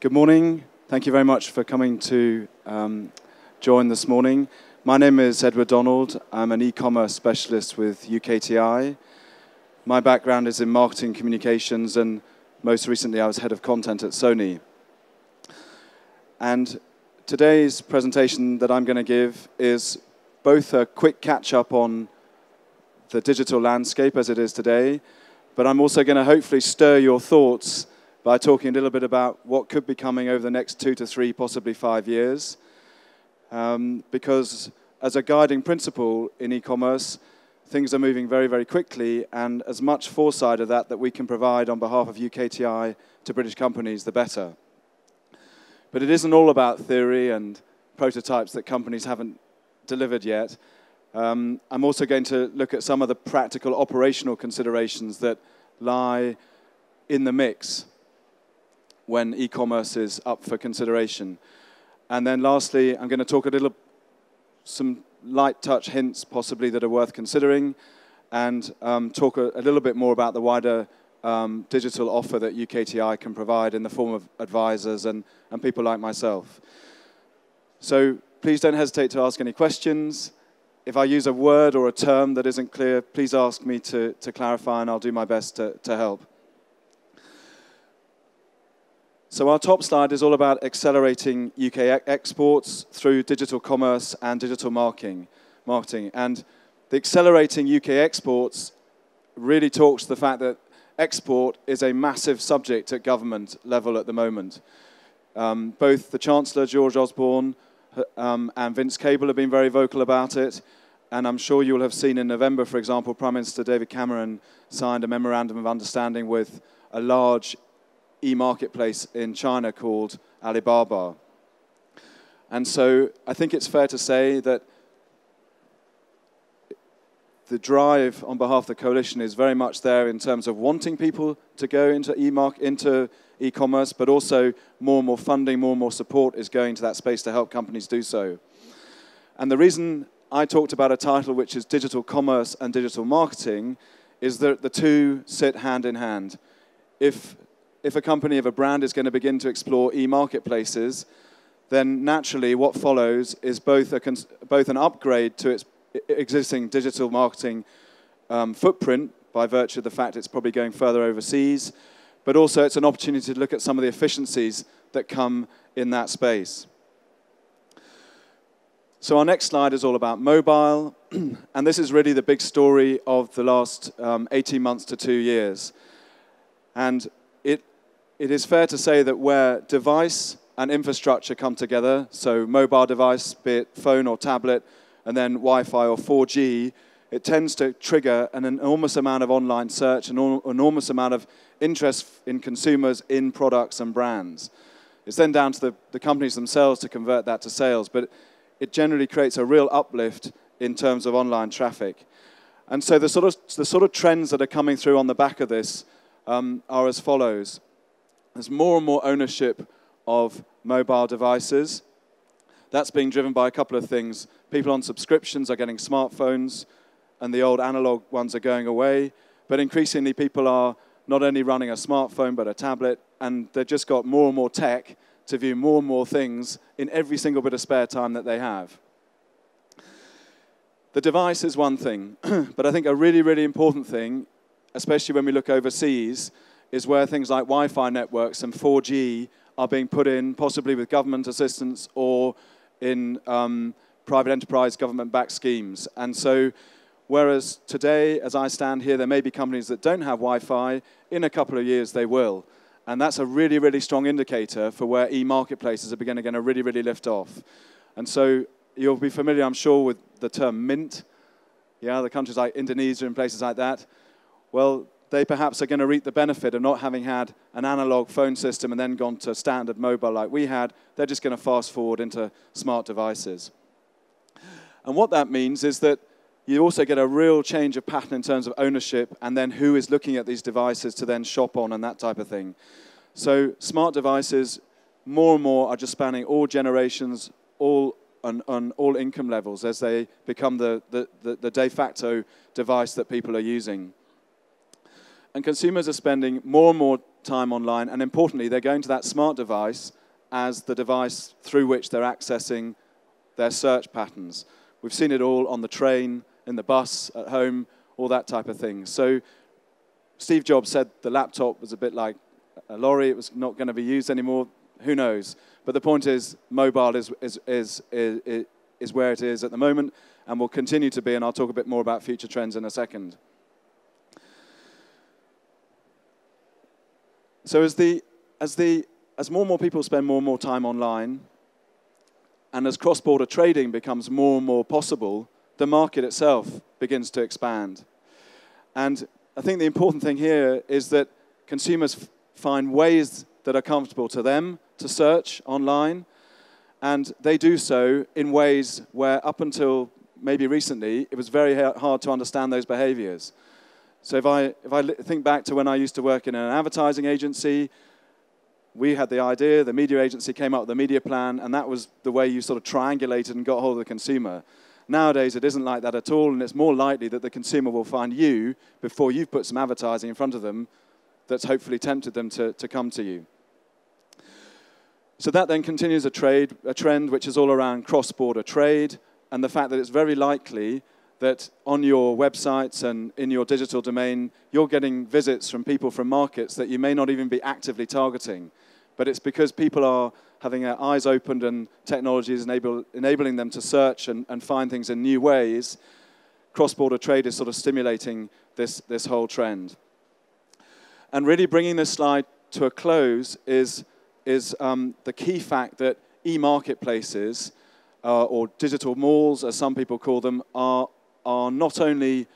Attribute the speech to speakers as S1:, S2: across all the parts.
S1: Good morning. Thank you very much for coming to join this morning. My name is Edward Donald. I'm an e-commerce specialist with UKTI. My background is in marketing communications, and most recently I was head of content at Sony. And today's presentation that I'm going to give is both a quick catch-up on the digital landscape as it is today, but I'm also going to hopefully stir your thoughts by talking a little bit about what could be coming over the next 2 to 3, possibly 5 years. Because as a guiding principle in e-commerce, things are moving very, very quickly, and as much foresight of that we can provide on behalf of UKTI to British companies, the better. But it isn't all about theory and prototypes that companies haven't delivered yet. I'm also going to look at some of the practical operational considerations that lie in the mix when e-commerce is up for consideration. And then lastly, I'm going to talk some light touch hints possibly that are worth considering, and talk a little bit more about the wider digital offer that UKTI can provide in the form of advisors and people like myself. So please don't hesitate to ask any questions. If I use a word or a term that isn't clear, please ask me to clarify, and I'll do my best to help. So our top slide is all about accelerating UK exports through digital commerce and digital marketing. And the accelerating UK exports really talks to the fact that export is a massive subject at government level at the moment. Both the Chancellor, George Osborne, and Vince Cable have been very vocal about it. And I'm sure you'll have seen in November, for example, Prime Minister David Cameron signed a memorandum of understanding with a large e-marketplace in China called Alibaba. And so I think it's fair to say that the drive on behalf of the coalition is very much there in terms of wanting people to go into e-commerce, but also more and more funding, more and more support is going to that space to help companies do so. And the reason I talked about a title which is digital commerce and digital marketing is that the two sit hand in hand. If a company, if a brand is going to begin to explore e-marketplaces, then naturally what follows is both an upgrade to its existing digital marketing footprint by virtue of the fact it's probably going further overseas, but also it's an opportunity to look at some of the efficiencies that come in that space. So our next slide is all about mobile, and this is really the big story of the last 18 months to 2 years. And it is fair to say that where device and infrastructure come together, so mobile device, be it phone or tablet, and then Wi-Fi or 4G, it tends to trigger an enormous amount of online search, an enormous amount of interest in consumers in products and brands. It's then down to the companies themselves to convert that to sales, but it generally creates a real uplift in terms of online traffic. And so the sort of trends that are coming through on the back of this are as follows. There's more and more ownership of mobile devices. That's being driven by a couple of things. People on subscriptions are getting smartphones, and the old analog ones are going away. But increasingly, people are not only running a smartphone, but a tablet, and they've just got more and more tech to view more and more things in every single bit of spare time that they have. The device is one thing, but I think a really, really important thing, especially when we look overseas, is where things like Wi-Fi networks and 4G are being put in, possibly with government assistance or in private enterprise government-backed schemes. And so, whereas today, as I stand here, there may be companies that don't have Wi-Fi, in a couple of years they will. And that's a really, really strong indicator for where e-marketplaces are going to really, really lift off. And so you'll be familiar, I'm sure, with the term Mint. Yeah, the countries like Indonesia and places like that. Well, they perhaps are going to reap the benefit of not having had an analog phone system and then gone to standard mobile like we had. They're just going to fast forward into smart devices. And what that means is that you also get a real change of pattern in terms of ownership and then who is looking at these devices to then shop on and that type of thing. So smart devices, more and more, are just spanning all generations, on all income levels as they become the de facto device that people are using. And consumers are spending more and more time online, and importantly, they're going to that smart device as the device through which they're accessing their search patterns. We've seen it all on the train, in the bus, at home, all that type of thing. So Steve Jobs said the laptop was a bit like a lorry. It was not going to be used anymore. Who knows? But the point is, mobile is where it is at the moment and will continue to be, and I'll talk a bit more about future trends in a second. So as more and more people spend more and more time online, and as cross-border trading becomes more and more possible, the market itself begins to expand. And I think the important thing here is that consumers find ways that are comfortable to them to search online, and they do so in ways where up until maybe recently, it was very hard to understand those behaviors. So if I think back to when I used to work in an advertising agency, we had the idea, the media agency came up with a media plan, and that was the way you sort of triangulated and got hold of the consumer. Nowadays, it isn't like that at all, and it's more likely that the consumer will find you before you've put some advertising in front of them that's hopefully tempted them to come to you. So that then continues a trend which is all around cross-border trade, and the fact that it's very likely that on your websites and in your digital domain, you're getting visits from people from markets that you may not even be actively targeting. But it's because people are having their eyes opened and technology is enabling them to search and find things in new ways. Cross-border trade is sort of stimulating this whole trend. And really bringing this slide to a close is the key fact that e-marketplaces, or digital malls, as some people call them, are not only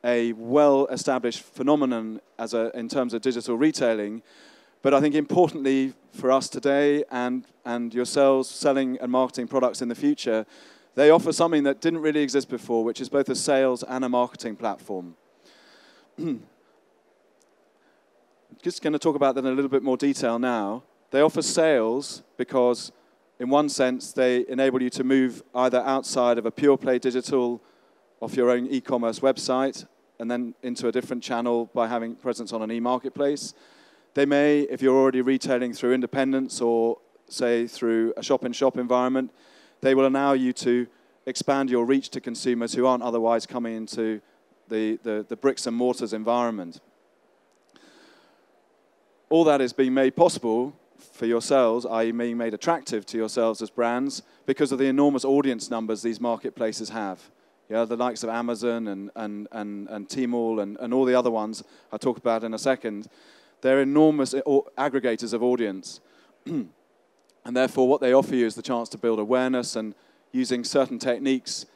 S1: a well-established phenomenon in terms of digital retailing, but I think importantly for us today and yourselves selling and marketing products in the future, they offer something that didn't really exist before, which is both a sales and a marketing platform. Just going to talk about that in a little bit more detail now. They offer sales because, in one sense, they enable you to move either outside of a pure-play digital off your own e-commerce website and then into a different channel by having presence on an e-marketplace. They may, if you're already retailing through independents or, say, through a shop-in-shop environment, they will allow you to expand your reach to consumers who aren't otherwise coming into the bricks and mortars environment. All that is being made possible for yourselves, i.e. being made attractive to yourselves as brands, because of the enormous audience numbers these marketplaces have. Yeah, the likes of Amazon and Tmall and all the other ones I'll talk about in a second. They're enormous aggregators of audience. And therefore, what they offer you is the chance to build awareness and, using certain techniques,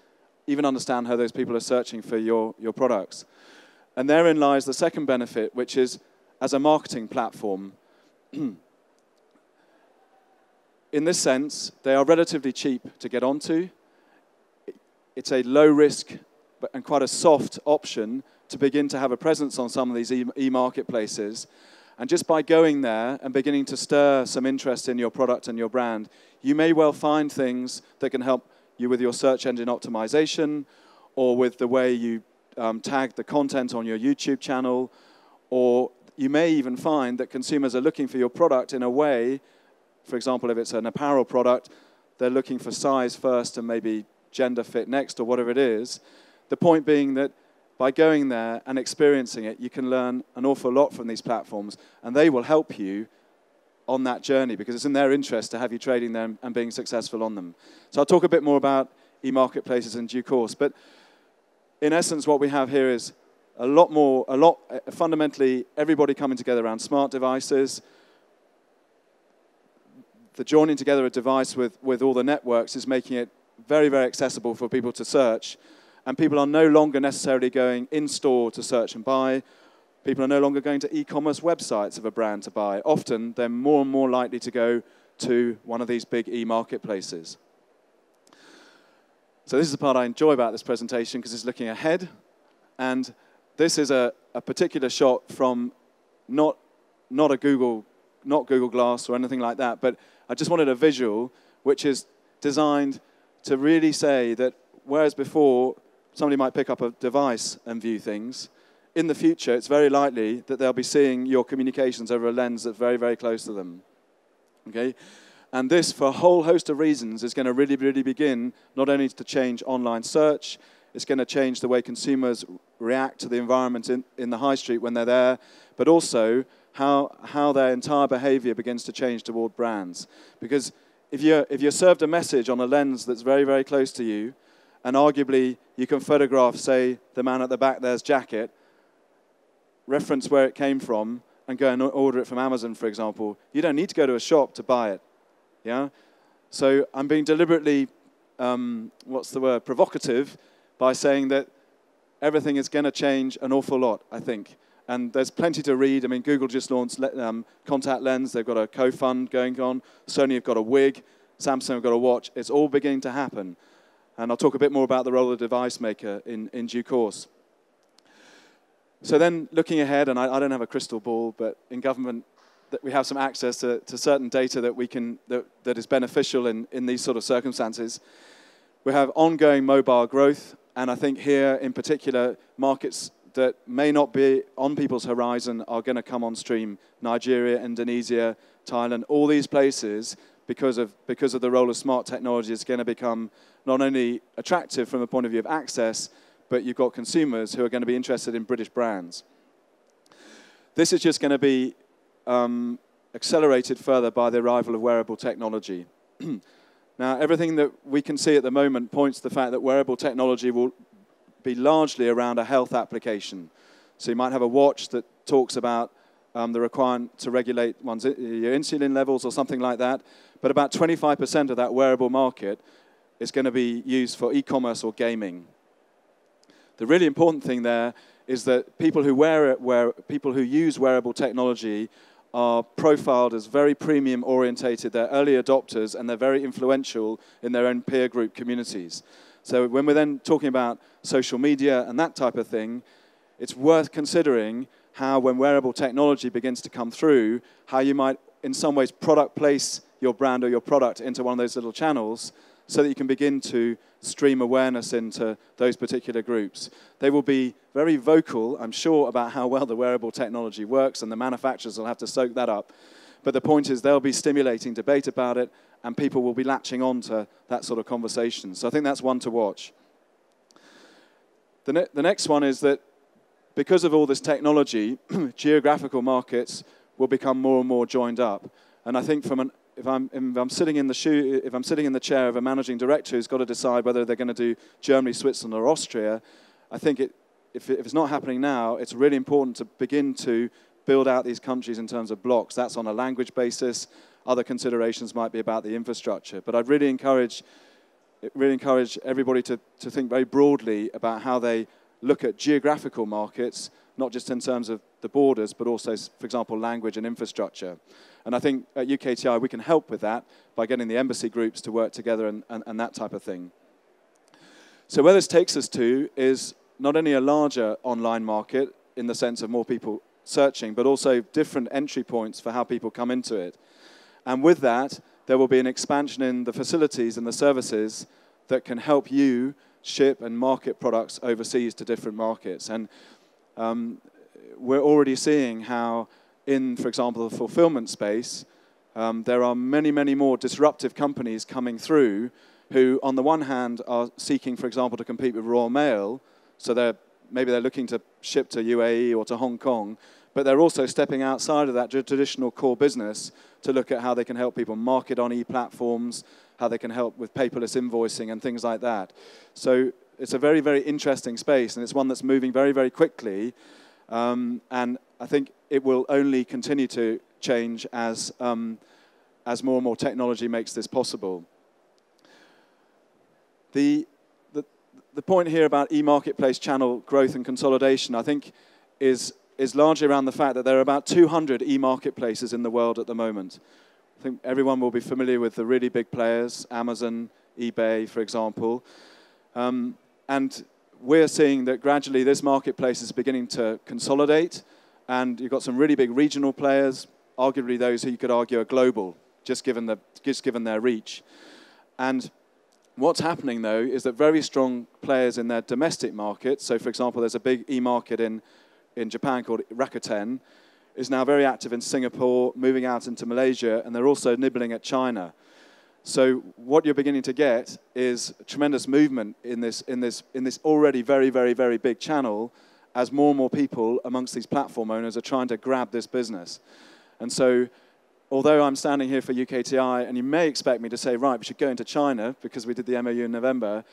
S1: even understand how those people are searching for your products. And therein lies the second benefit, which is, as a marketing platform, in this sense, they are relatively cheap to get onto. It's a low-risk and quite a soft option to begin to have a presence on some of these e-marketplaces. And just by going there and beginning to stir some interest in your product and your brand, you may well find things that can help you with your search engine optimization, or with the way you tag the content on your YouTube channel, or you may even find that consumers are looking for your product in a way, for example, if it's an apparel product, they're looking for size first and maybe gender fit next, or whatever it is. The point being that by going there and experiencing it, you can learn an awful lot from these platforms, and they will help you on that journey because it's in their interest to have you trading them and being successful on them. So I'll talk a bit more about e-marketplaces in due course, but in essence, what we have here is fundamentally everybody coming together around smart devices. The joining together a device with all the networks is making it very, very accessible for people to search. And people are no longer necessarily going in-store to search and buy. People are no longer going to e-commerce websites of a brand to buy. Often, they're more and more likely to go to one of these big e-marketplaces. So this is the part I enjoy about this presentation because it's looking ahead. And this is a particular shot from not Google Glass or anything like that, but I just wanted a visual which is designed to really say that whereas before somebody might pick up a device and view things, in the future, it's very likely that they'll be seeing your communications over a lens that's very, very close to them. Okay? And this, for a whole host of reasons, is going to really, really begin not only to change online search, it's going to change the way consumers react to the environment in the high street when they're there, but also how their entire behavior begins to change toward brands. Because if you're served a message on a lens that's very, very close to you, and arguably you can photograph, say, the man at the back there's jacket, reference where it came from, and go and order it from Amazon, for example, you don't need to go to a shop to buy it. Yeah? So I'm being deliberately, provocative by saying that everything is going to change an awful lot, I think. And there's plenty to read. I mean, Google just launched contact lens. They've got a co-fund going on. Sony have got a wig. Samsung have got a watch. It's all beginning to happen. And I'll talk a bit more about the role of the device maker in due course. So then, looking ahead, and I don't have a crystal ball, but in government, that we have some access to certain data that is beneficial in these sort of circumstances. We have ongoing mobile growth, and I think here, in particular, markets that may not be on people's horizon are going to come on stream. Nigeria, Indonesia, Thailand, all these places, because of the role of smart technology, is going to become not only attractive from the point of view of access, but you've got consumers who are going to be interested in British brands. This is just going to be accelerated further by the arrival of wearable technology. Now, everything that we can see at the moment points to the fact that wearable technology will be largely around a health application. So you might have a watch that talks about the requirement to regulate your insulin levels or something like that, but about 25% of that wearable market is going to be used for e-commerce or gaming. The really important thing there is that people who use wearable technology are profiled as very premium orientated. They're early adopters and they're very influential in their own peer group communities. So when we're then talking about social media and that type of thing, it's worth considering how, when wearable technology begins to come through, how you might in some ways product place your brand or your product into one of those little channels so that you can begin to stream awareness into those particular groups. They will be very vocal, I'm sure, about how well the wearable technology works, and the manufacturers will have to soak that up. But the point is they'll be stimulating debate about it, and people will be latching on to that sort of conversation. So I think that's one to watch. The next one is that because of all this technology, geographical markets will become more and more joined up. And I think if I'm sitting in the chair of a managing director who's got to decide whether they're going to do Germany, Switzerland, or Austria, I think if it's not happening now, it's really important to begin to build out these countries in terms of blocks. That's on a language basis. Other considerations might be about the infrastructure. But I'd really encourage everybody to think very broadly about how they look at geographical markets, not just in terms of the borders, but also, for example, language and infrastructure. And I think at UKTI we can help with that by getting the embassy groups to work together and that type of thing. So where this takes us to is not only a larger online market in the sense of more people searching, but also different entry points for how people come into it. And with that, there will be an expansion in the facilities and the services that can help you ship and market products overseas to different markets. And we're already seeing how in, for example, the fulfillment space, there are many, many more disruptive companies coming through who, on the one hand, are seeking, for example, to compete with Royal Mail. So maybe they're looking to ship to UAE or to Hong Kong, but they're also stepping outside of that traditional core business to look at how they can help people market on e-platforms, how they can help with paperless invoicing and things like that. So it's a very, very interesting space, and it's one that's moving very, very quickly. And I think it will only continue to change as more and more technology makes this possible. The point here about e-marketplace channel growth and consolidation, I think, is largely around the fact that there are about 200 e-marketplaces in the world at the moment. I think everyone will be familiar with the really big players, Amazon, eBay, for example. And we're seeing that gradually this marketplace is beginning to consolidate, and you've got some really big regional players, arguably those who you could argue are global, just given their reach. And what's happening, though, is that very strong players in their domestic market, so for example, there's a big e-market in in Japan called Rakuten is now very active in Singapore, moving out into Malaysia, and they're also nibbling at China. So what you're beginning to get is tremendous movement in this already very, very, very big channel as more and more people amongst these platform owners are trying to grab this business. And so although I'm standing here for UKTI, and you may expect me to say, right, we should go into China because we did the MOU in November,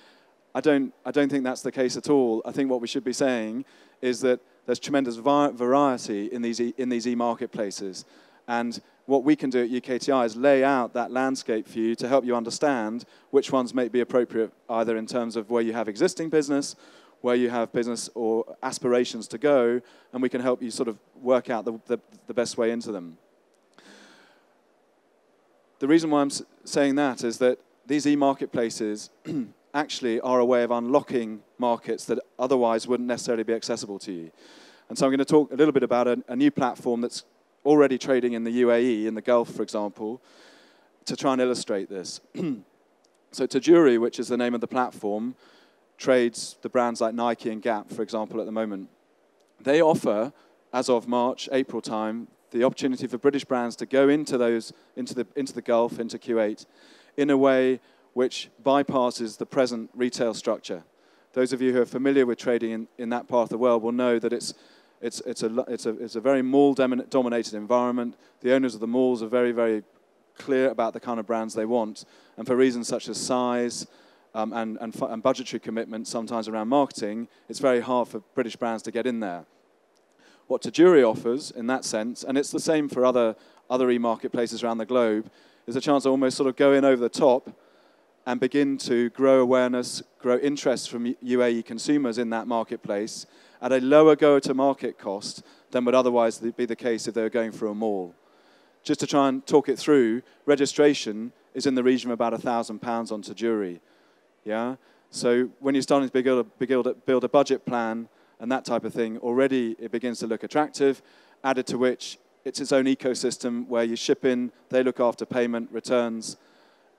S1: I don't think that's the case at all. I think what we should be saying is that there's tremendous variety in these e-marketplaces. And what we can do at UKTI is lay out that landscape for you to help you understand which ones may be appropriate, either in terms of where you have existing business, where you have business or aspirations to go, and we can help you sort of work out the best way into them. The reason why I'm saying that is that these e-marketplaces actually are a way of unlocking markets that otherwise wouldn't necessarily be accessible to you. And so I'm going to talk a little bit about a new platform that's already trading in the UAE, in the Gulf, for example, to try and illustrate this. So Tajuri, which is the name of the platform, trades the brands like Nike and Gap, for example, at the moment. They offer, as of March, April time, the opportunity for British brands to go into the Gulf, into Kuwait, in a way which bypasses the present retail structure. Those of you who are familiar with trading in that part of the world will know that it's a very mall-dominated environment. The owners of the malls are very, very clear about the kind of brands they want, and for reasons such as size and budgetary commitment, sometimes around marketing, it's very hard for British brands to get in there. What Tajuri offers, in that sense, and it's the same for other e-marketplaces around the globe, is a chance to almost sort of go in over the top and begin to grow awareness, grow interest from UAE consumers in that marketplace at a lower go-to-market cost than would otherwise be the case if they were going through a mall. Just to try and talk it through, registration is in the region of about £1,000 on Tajuri. Yeah? So when you're starting to build a budget plan and that type of thing, already it begins to look attractive, added to which it's its own ecosystem where you ship in, they look after payment, returns,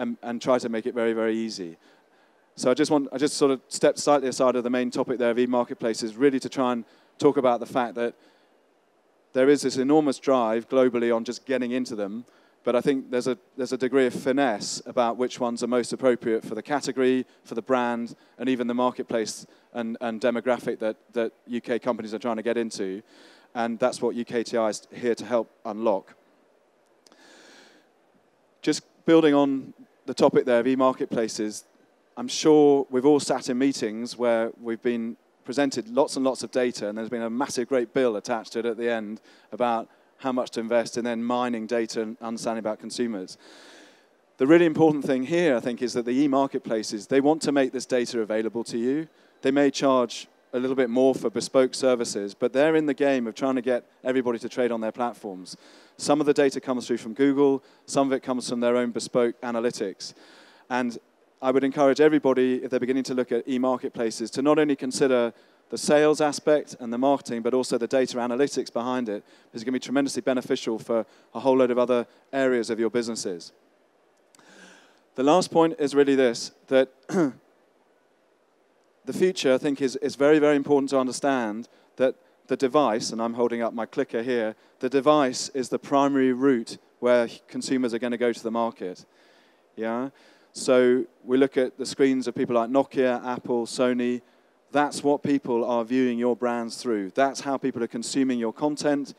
S1: and try to make it very, very easy. So I just sort of stepped slightly aside of the main topic there of e-marketplaces, really to try and talk about the fact that there is this enormous drive globally on just getting into them, but I think there's a degree of finesse about which ones are most appropriate for the category, for the brand, and even the marketplace and demographic that UK companies are trying to get into. And that's what UKTI is here to help unlock. Just building on the topic there of e-marketplaces, I'm sure we've all sat in meetings where we've been presented lots and lots of data, and there's been a massive great bill attached to it at the end about how much to invest in then mining data and understanding about consumers. The really important thing here, I think, is that the e-marketplaces, they want to make this data available to you. They may charge a little bit more for bespoke services, but they're in the game of trying to get everybody to trade on their platforms. Some of the data comes through from Google, some of it comes from their own bespoke analytics. And I would encourage everybody, if they're beginning to look at e-marketplaces, to not only consider the sales aspect and the marketing, but also the data analytics behind it, because it's going to be tremendously beneficial for a whole load of other areas of your businesses. The last point is really this, that the future, I think, is very, very important to understand that the device, and I'm holding up my clicker here, the device is the primary route where consumers are going to go to the market. Yeah? So we look at the screens of people like Nokia, Apple, Sony. That's what people are viewing your brands through. That's how people are consuming your content.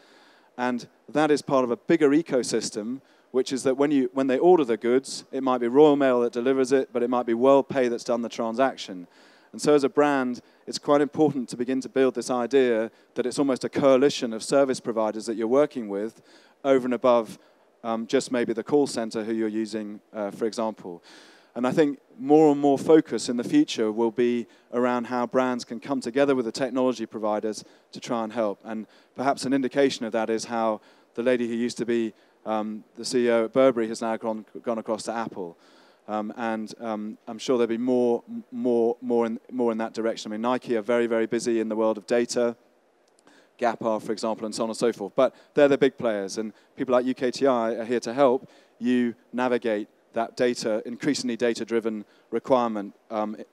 S1: And that is part of a bigger ecosystem, which is that when they order the goods, it might be Royal Mail that delivers it, but it might be WorldPay that's done the transaction. And so as a brand, it's quite important to begin to build this idea that it's almost a coalition of service providers that you're working with over and above just maybe the call center who you're using, for example. And I think more and more focus in the future will be around how brands can come together with the technology providers to try and help. And perhaps an indication of that is how the lady who used to be the CEO at Burberry has now gone across to Apple. I'm sure there'll be more in that direction. I mean, Nike are very, very busy in the world of data. Gap are, for example, and so on and so forth. But they're the big players, and people like UKTI are here to help you navigate that data, increasingly data-driven requirement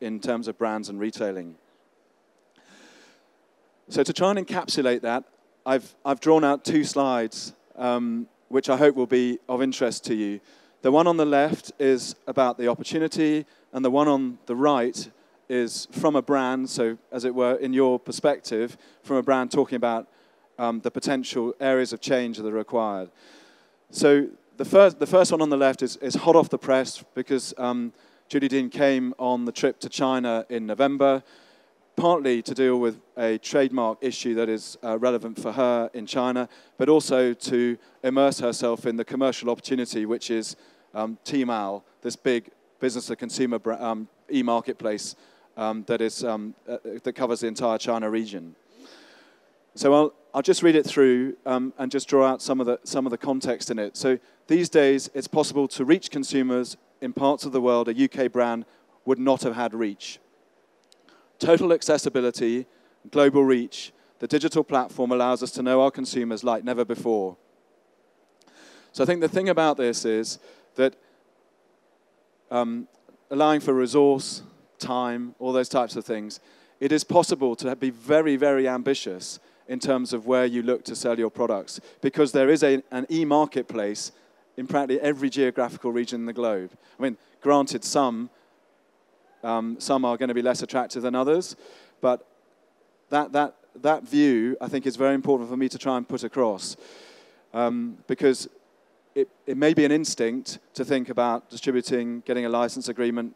S1: in terms of brands and retailing. So to try and encapsulate that, I've drawn out 2 slides, which I hope will be of interest to you. The one on the left is about the opportunity, and the one on the right is from a brand, so as it were, in your perspective, from a brand talking about the potential areas of change that are required. So the first one on the left is hot off the press because Julie Dean came on the trip to China in November, partly to deal with a trademark issue that is relevant for her in China, but also to immerse herself in the commercial opportunity, which is Tmall, this big business-to-consumer e-marketplace that covers the entire China region. So I'll just read it through and just draw out some of the context in it. So these days, it's possible to reach consumers in parts of the world a UK brand would not have had reach. Total accessibility, global reach, the digital platform allows us to know our consumers like never before. So I think the thing about this is that allowing for resource, time, all those types of things, it is possible to be very, very ambitious in terms of where you look to sell your products, because there is an e-marketplace in practically every geographical region in the globe. I mean, granted, some are going to be less attractive than others, but that view, I think, is very important for me to try and put across, because it may be an instinct to think about distributing, getting a license agreement,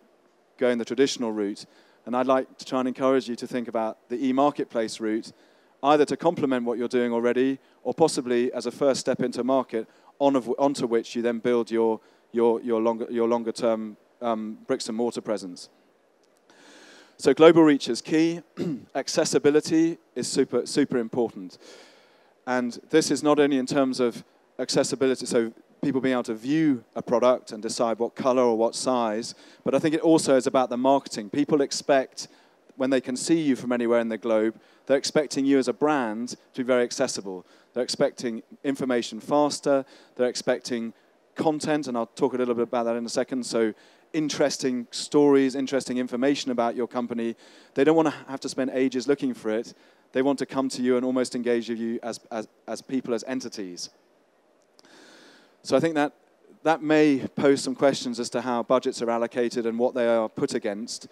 S1: going the traditional route, and I'd like to try and encourage you to think about the e-marketplace route, either to complement what you're doing already, or possibly as a first step into market, onto which you then build your longer-term bricks and mortar presence. So global reach is key. Accessibility is super important. And this is not only in terms of accessibility, so people being able to view a product and decide what color or what size, but I think it also is about the marketing. People expect, when they can see you from anywhere in the globe, they're expecting you as a brand to be very accessible. They're expecting information faster. They're expecting content, and I'll talk a little bit about that in a second. So interesting stories, interesting information about your company. They don't want to have to spend ages looking for it. They want to come to you and almost engage with you as people, as entities. So I think that may pose some questions as to how budgets are allocated and what they are put against,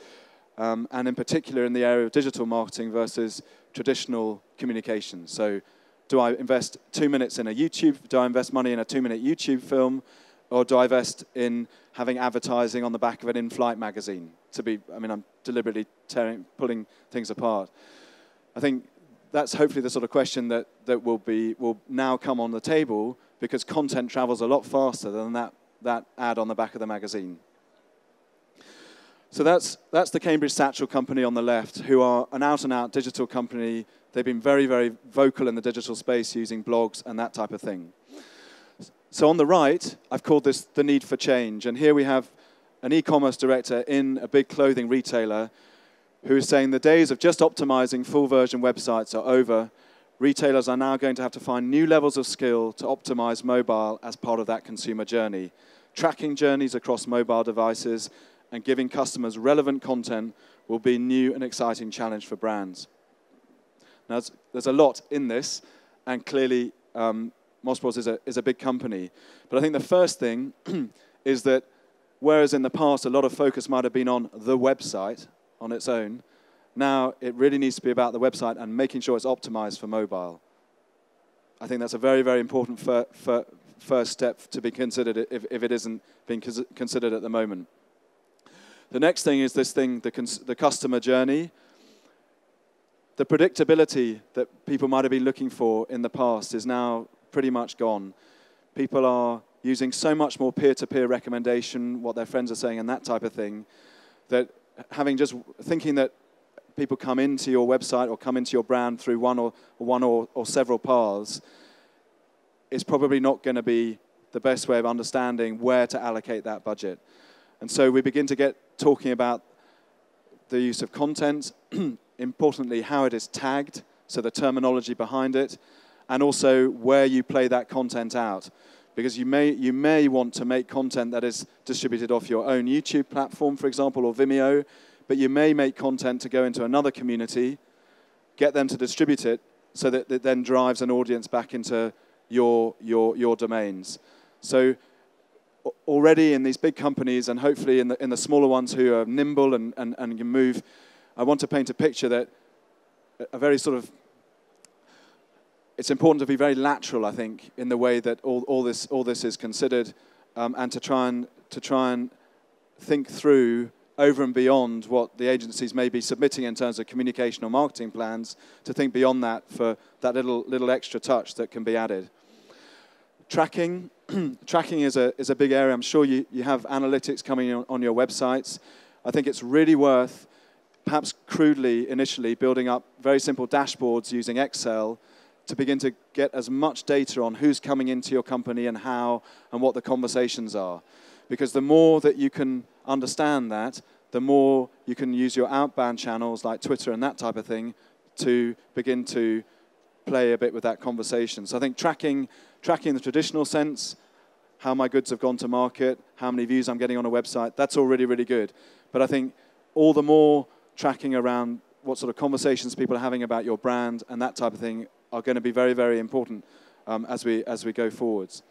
S1: and in particular in the area of digital marketing versus traditional communication. So do I invest 2 minutes in a YouTube? Do I invest money in a 2-minute YouTube film? Or do I invest in having advertising on the back of an in-flight magazine? I'm deliberately pulling things apart. I think that's hopefully the sort of question that will now come on the table, because content travels a lot faster than that ad on the back of the magazine. So that's the Cambridge Satchel company on the left, who are an out-and-out digital company. They've been very, very vocal in the digital space using blogs and that type of thing. So on the right, I've called this the need for change. And here we have an e-commerce director in a big clothing retailer who is saying the days of just optimizing full version websites are over. Retailers are now going to have to find new levels of skill to optimize mobile as part of that consumer journey. Tracking journeys across mobile devices and giving customers relevant content will be a new and exciting challenge for brands. Now, there's a lot in this, and clearly Mossbros is a big company. But I think the first thing is that whereas in the past a lot of focus might have been on the website on its own, now it really needs to be about the website and making sure it's optimized for mobile. I think that's a very, very important first step to be considered if it isn't being considered at the moment. The next thing is this thing, the customer journey. The predictability that people might have been looking for in the past is now pretty much gone. People are using so much more peer-to-peer recommendation, what their friends are saying and that type of thing, that thinking that people come into your website or come into your brand through one or several paths is probably not going to be the best way of understanding where to allocate that budget. And so we begin to get talking about the use of content, importantly how it is tagged, so the terminology behind it, and also where you play that content out. Because you may want to make content that is distributed off your own YouTube platform, for example, or Vimeo, but you may make content to go into another community get them to distribute it so that it then drives an audience back into your domains. So already in these big companies, and hopefully in the smaller ones who are nimble and can move, I want to paint a picture that a very sort of, it's important to be very lateral, I think, in the way that all this is considered, and to try and think through over and beyond what the agencies may be submitting in terms of communication or marketing plans, to think beyond that for that little extra touch that can be added. Tracking is a big area. I'm sure you have analytics coming on your websites. I think it's really worth, perhaps crudely initially, building up very simple dashboards using Excel to begin to get as much data on who's coming into your company and how and what the conversations are. Because the more that you can understand that, the more you can use your outbound channels like Twitter and that type of thing to begin to play a bit with that conversation. So I think tracking in the traditional sense, how my goods have gone to market, how many views I'm getting on a website, that's all really, really good. But I think all the more tracking around what sort of conversations people are having about your brand and that type of thing are going to be very, very important as we go forwards.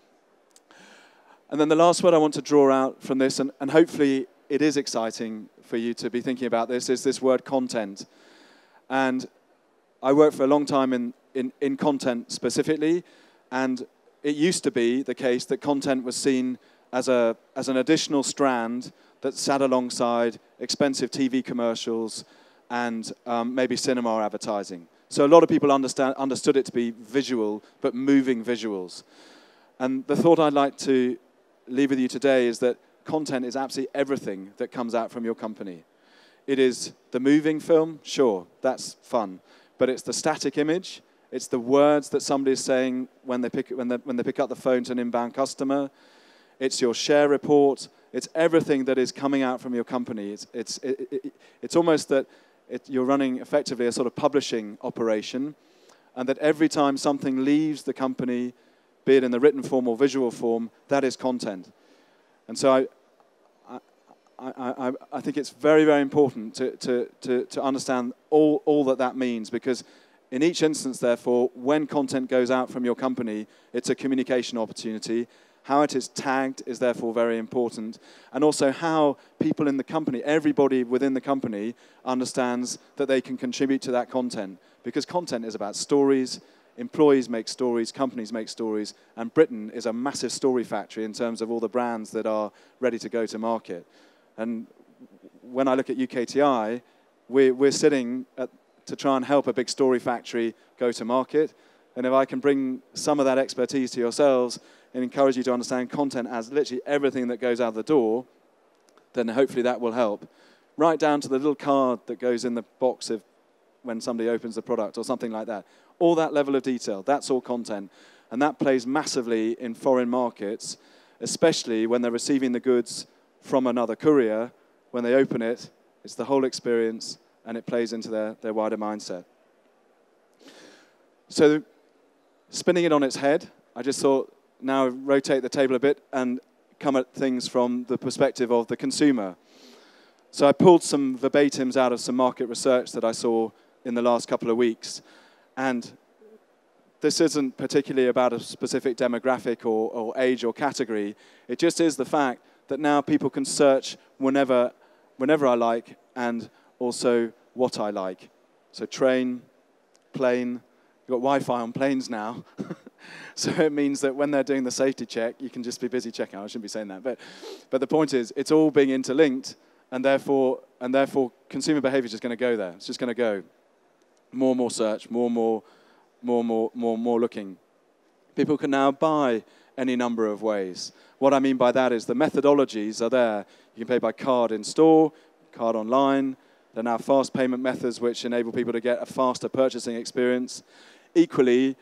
S1: And then the last word I want to draw out from this, and hopefully it is exciting for you to be thinking about this, is this word content. And I worked for a long time in content specifically, and it used to be the case that content was seen as an additional strand that sat alongside expensive TV commercials and maybe cinema advertising. So a lot of people understood it to be visual, but moving visuals. And the thought I'd like to leave with you today is that content is absolutely everything that comes out from your company. It is the moving film, sure, that's fun, but it's the static image, it's the words that somebody is saying when they pick up the phone to an inbound customer, it's your share report, it's everything that is coming out from your company. It's almost that you're running effectively a sort of publishing operation, and that every time something leaves the company, be it in the written form or visual form, that is content. And so I think it's very, very important to understand all that means, because in each instance, therefore, when content goes out from your company, it's a communication opportunity. How it is tagged is therefore very important. And also how people in the company, everybody within the company, understands that they can contribute to that content. Because content is about stories, employees make stories, companies make stories, and Britain is a massive story factory in terms of all the brands that are ready to go to market. And when I look at UKTI, we're sitting to try and help a big story factory go to market. And if I can bring some of that expertise to yourselves and encourage you to understand content as literally everything that goes out the door, then hopefully that will help. Right down to the little card that goes in the box when somebody opens the product or something like that. All that level of detail, that's all content. And that plays massively in foreign markets, especially when they're receiving the goods from another courier. When they open it, it's the whole experience, and it plays into their wider mindset. So spinning it on its head, I just thought, now rotate the table a bit and come at things from the perspective of the consumer. So I pulled some verbatims out of some market research that I saw in the last couple of weeks. And this isn't particularly about a specific demographic or age or category. It just is the fact that now people can search whenever I like, and also what I like. So train, plane, you've got Wi-Fi on planes now. So it means that when they're doing the safety check, you can just be busy checking. I shouldn't be saying that. But the point is, it's all being interlinked, and therefore consumer behavior is just going to go there. It's just going to go. More and more search, more looking. People can now buy any number of ways. What I mean by that is the methodologies are there. You can pay by card in store, card online. There are now fast payment methods which enable people to get a faster purchasing experience. Equally,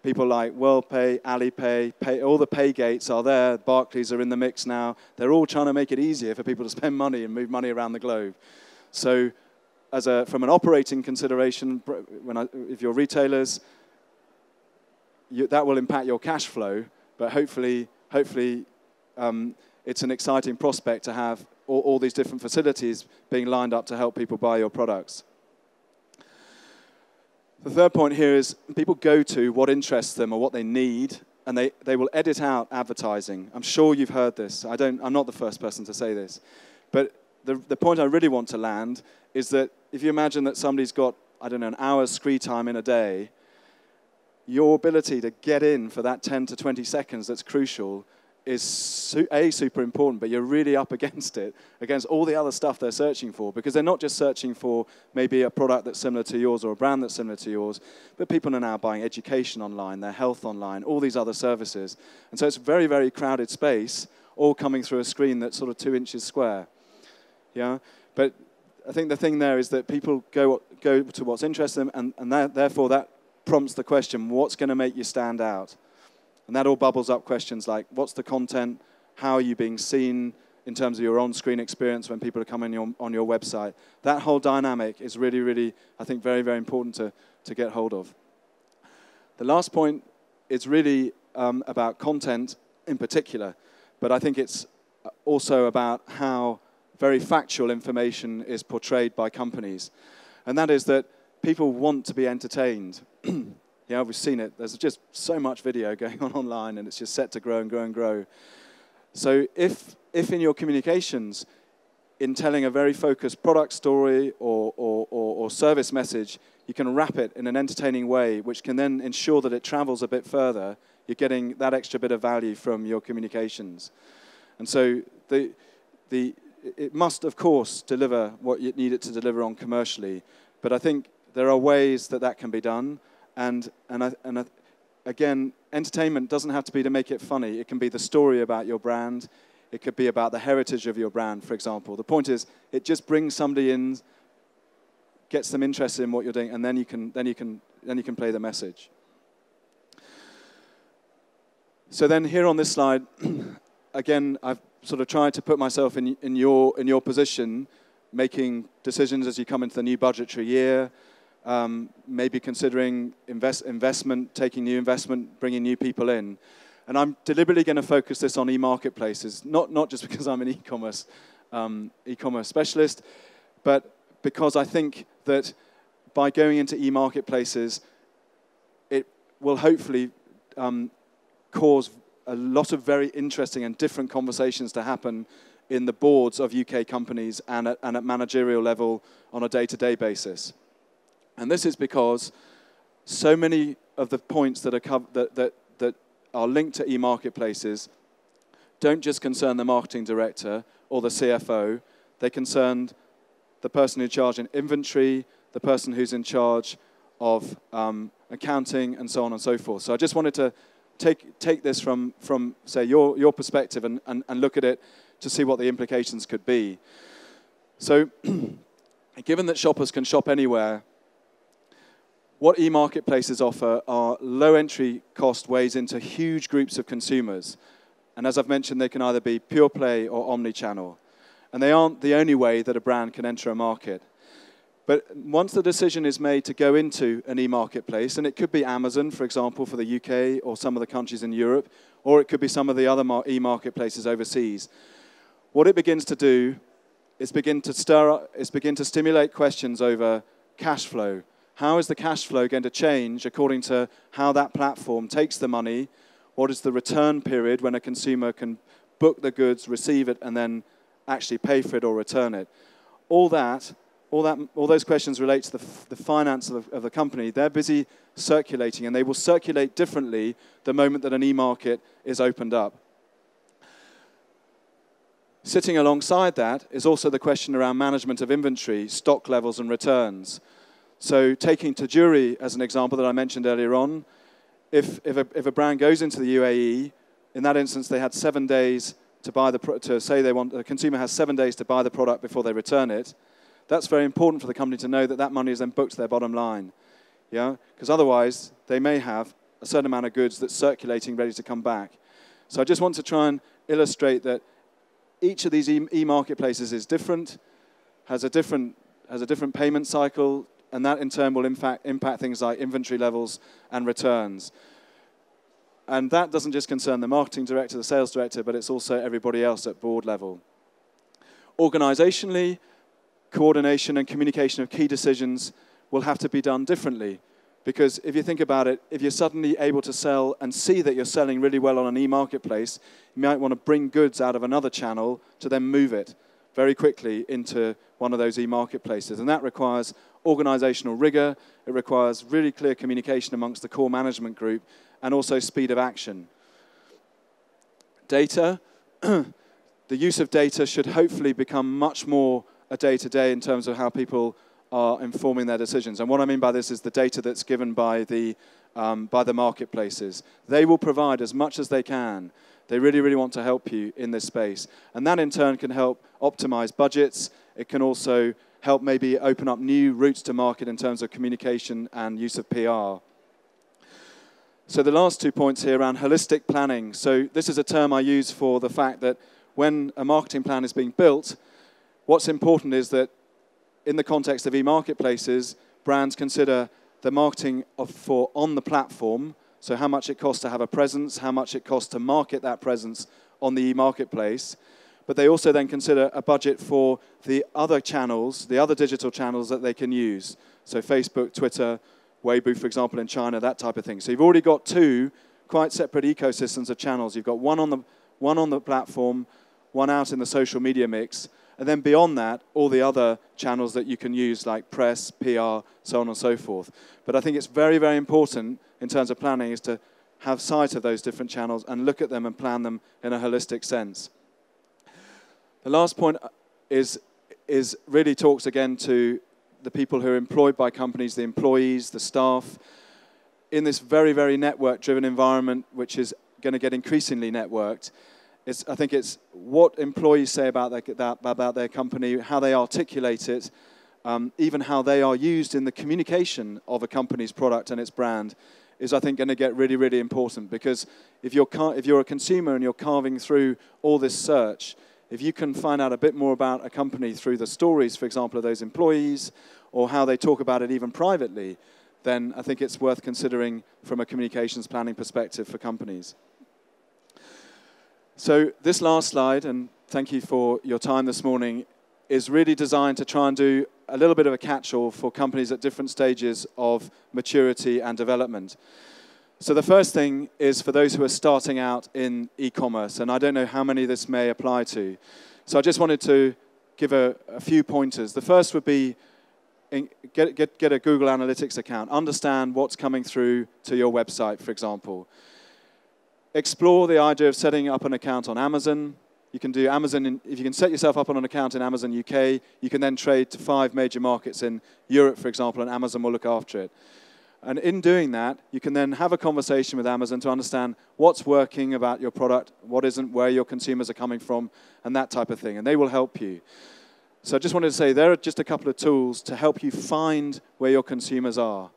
S1: people like WorldPay, Alipay, all the pay gates are there. Barclays are in the mix now. They're all trying to make it easier for people to spend money and move money around the globe. So from an operating consideration, if you're retailers, that will impact your cash flow, but hopefully it's an exciting prospect to have all these different facilities being lined up to help people buy your products. The third point here is people go to what interests them or what they need, and they will edit out advertising. I'm sure you've heard this. I'm not the first person to say this. But the point I really want to land is that if you imagine that somebody's got, I don't know, an hour's screen time in a day, your ability to get in for that 10 to 20 seconds that's crucial is super important, but you're really up against it, against all the other stuff they're searching for, because they're not just searching for maybe a product that's similar to yours or a brand that's similar to yours, but people are now buying education online, their health online, all these other services. And so it's a very, very crowded space, all coming through a screen that's sort of 2 inches square. Yeah? But I think the thing there is that people go to what's interesting them, and therefore that prompts the question, what's going to make you stand out? And that all bubbles up questions like, what's the content? How are you being seen in terms of your on-screen experience when people are coming on your website? That whole dynamic is really, really, I think, very, very important to get hold of. The last point is really about content in particular, but I think it's also about how very factual information is portrayed by companies. And that is that people want to be entertained. Yeah, we've seen it. There's just so much video going on online, and it's just set to grow and grow and grow. So if in your communications, in telling a very focused product story or service message, you can wrap it in an entertaining way, which can then ensure that it travels a bit further, you're getting that extra bit of value from your communications. And so it must, of course, deliver what you need it to deliver on commercially. But I think there are ways that can be done. And again, entertainment doesn't have to be to make it funny. It can be the story about your brand. It could be about the heritage of your brand, for example. The point is, it just brings somebody in, gets them interested in what you're doing, and then you can play the message. So then here on this slide, again, I've sort of tried to put myself in your position, making decisions as you come into the new budgetary year. Maybe considering investment, taking new investment, bringing new people in. And I'm deliberately going to focus this on e-marketplaces, not just because I'm an e-commerce specialist, but because I think that by going into e-marketplaces, it will hopefully cause a lot of very interesting and different conversations to happen in the boards of UK companies and at managerial level on a day-to-day basis. And this is because so many of the points that are linked to e-marketplaces don't just concern the marketing director or the CFO. They concern the person in charge in inventory, the person who's in charge of accounting, and so on and so forth. So I just wanted to take this from say, your perspective and look at it to see what the implications could be. So given that shoppers can shop anywhere, what e-marketplaces offer are low entry cost ways into huge groups of consumers. And as I've mentioned, they can either be pure play or omni-channel. And they aren't the only way that a brand can enter a market. But once the decision is made to go into an e-marketplace, and it could be Amazon, for example, for the UK or some of the countries in Europe, or it could be some of the other e-marketplaces overseas, what it begins to do is begin to stimulate questions over cash flow. How is the cash flow going to change according to how that platform takes the money? What is the return period when a consumer can book the goods, receive it, and then actually pay for it or return it? All those questions relate to the finance of the company. They're busy circulating, and they will circulate differently the moment that an e-market is opened up. Sitting alongside that is also the question around management of inventory, stock levels, and returns. So taking Tajuri as an example that I mentioned earlier on, if a brand goes into the UAE, in that instance they had 7 days to buy the consumer has 7 days to buy the product before they return it. That's very important for the company to know that money is then booked to their bottom line. Yeah, because otherwise they may have a certain amount of goods that's circulating ready to come back. So I just want to try and illustrate that each of these e-marketplaces is different, has a different payment cycle, and that in turn will impact things like inventory levels and returns. And that doesn't just concern the marketing director, the sales director, but it's also everybody else at board level. Organizationally, coordination and communication of key decisions will have to be done differently. Because if you think about it, if you're suddenly able to sell and see that you're selling really well on an e-marketplace, you might want to bring goods out of another channel to then move it very quickly into one of those e-marketplaces. And that requires organizational rigor, it requires really clear communication amongst the core management group, and also speed of action. Data, the use of data should hopefully become much more a day-to-day in terms of how people are informing their decisions. And what I mean by this is the data that's given by the marketplaces. They will provide as much as they can. They really, really want to help you in this space. And that in turn can help optimize budgets. It can also help maybe open up new routes to market in terms of communication and use of PR. So the last 2 points here around holistic planning. So this is a term I use for the fact that when a marketing plan is being built, what's important is that in the context of e-marketplaces, brands consider the marketing for on the platform, so how much it costs to have a presence, how much it costs to market that presence on the e-marketplace. But they also then consider a budget for the other channels, the other digital channels that they can use. So Facebook, Twitter, Weibo, for example, in China, that type of thing. So you've already got two quite separate ecosystems of channels. You've got one on the platform, one out in the social media mix, and then beyond that, all the other channels that you can use, like press, PR, so on and so forth. But I think it's very, very important in terms of planning is to have sight of those different channels and look at them and plan them in a holistic sense. The last point is really talks again to the people who are employed by companies, the employees, the staff, in this very, very network-driven environment, which is going to get increasingly networked. I think it's what employees say about their company, how they articulate it, even how they are used in the communication of a company's product and its brand is, I think, going to get really, really important. Because if you're a consumer and you're carving through all this search, if you can find out a bit more about a company through the stories, for example, of those employees, or how they talk about it even privately, then I think it's worth considering from a communications planning perspective for companies. So this last slide, and thank you for your time this morning, is really designed to try and do a little bit of a catch-all for companies at different stages of maturity and development. So the first thing is for those who are starting out in e-commerce, and I don't know how many this may apply to. So I just wanted to give a few pointers. The first would be get a Google Analytics account. Understand what's coming through to your website, for example. Explore the idea of setting up an account on Amazon. You can do Amazon, if you can set yourself up on an account in Amazon UK, you can then trade to 5 major markets in Europe, for example, and Amazon will look after it. And in doing that, you can then have a conversation with Amazon to understand what's working about your product, what isn't, where your consumers are coming from, and that type of thing. And they will help you. So I just wanted to say there are just a couple of tools to help you find where your consumers are.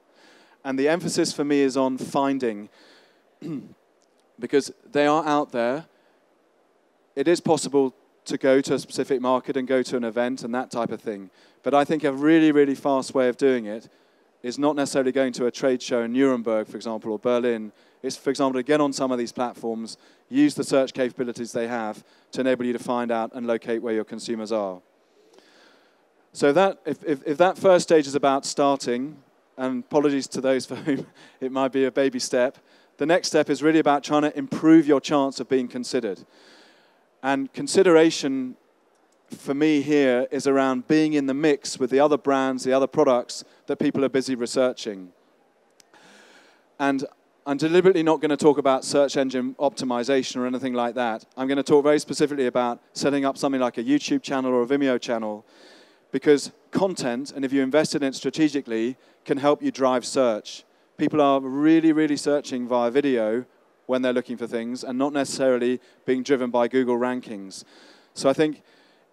S1: And the emphasis for me is on finding, because they are out there. It is possible to go to a specific market and go to an event and that type of thing. But I think a really, really fast way of doing it is not necessarily going to a trade show in Nuremberg, for example, or Berlin. It's, for example, to get on some of these platforms, use the search capabilities they have to enable you to find out and locate where your consumers are. So that, if that first stage is about starting, and apologies to those for whom it might be a baby step, the next step is really about trying to improve your chance of being considered. And consideration for me here is around being in the mix with the other brands, the other products that people are busy researching. And I'm deliberately not going to talk about search engine optimization or anything like that. I'm going to talk very specifically about setting up something like a YouTube channel or a Vimeo channel, because content, and if you invest in it strategically, can help you drive search. People are really, really searching via video when they're looking for things and not necessarily being driven by Google rankings. So I think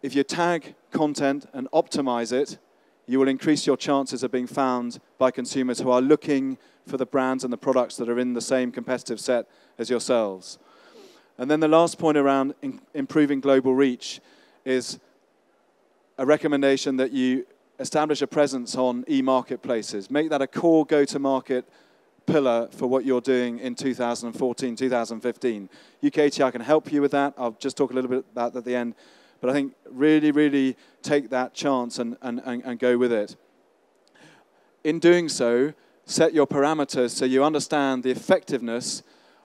S1: if you tag content and optimize it, you will increase your chances of being found by consumers who are looking for the brands and the products that are in the same competitive set as yourselves. And then the last point around improving global reach is a recommendation that you establish a presence on e-marketplaces. Make that a core go-to-market pillar for what you're doing in 2014, 2015. UKTI can help you with that. I'll just talk a little bit about that at the end. But I think really, really take that chance and go with it. In doing so, set your parameters so you understand the effectiveness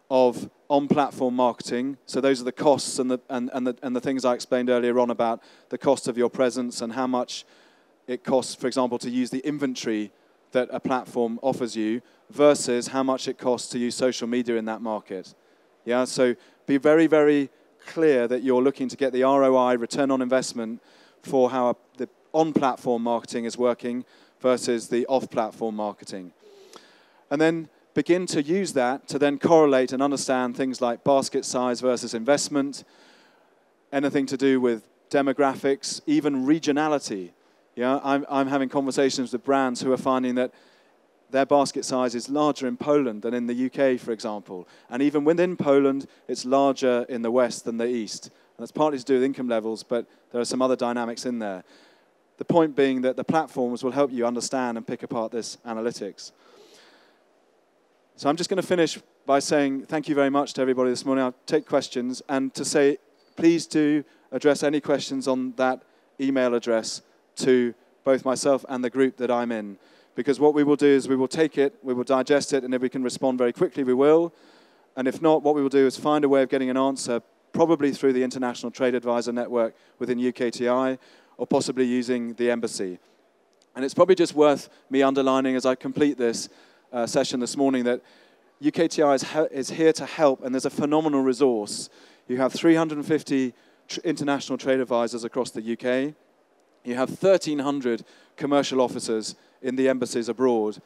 S1: of on-platform marketing. So those are the costs and the things I explained earlier on about the cost of your presence and how much it costs, for example, to use the inventory that a platform offers you versus how much it costs to use social media in that market. Yeah, so be very, very clear that you're looking to get the ROI, return on investment, for how the on-platform marketing is working versus the off-platform marketing. And then begin to use that to then correlate and understand things like basket size versus investment, anything to do with demographics, even regionality. Yeah, I'm having conversations with brands who are finding that their basket size is larger in Poland than in the UK, for example. And even within Poland, it's larger in the West than the East. And that's partly to do with income levels, but there are some other dynamics in there. The point being that the platforms will help you understand and pick apart this analytics. So I'm just going to finish by saying thank you very much to everybody this morning. I'll take questions, and to say please do address any questions on that email address to both myself and the group that I'm in. Because what we will do is we will take it, we will digest it, and if we can respond very quickly, we will. And if not, what we will do is find a way of getting an answer, probably through the International Trade Advisor Network within UKTI, or possibly using the embassy. And it's probably just worth me underlining as I complete this session this morning that UKTI is here to help, and there's a phenomenal resource. You have 350 international trade advisors across the UK. You have 1,300 commercial officers in the embassies abroad.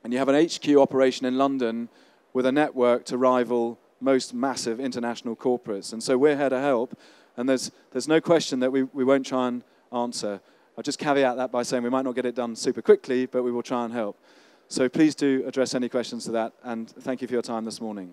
S1: And you have an HQ operation in London with a network to rival most massive international corporates. And so we're here to help. And there's no question that we won't try and answer. I'll just caveat that by saying we might not get it done super quickly, but we will try and help. So please do address any questions to that. And thank you for your time this morning.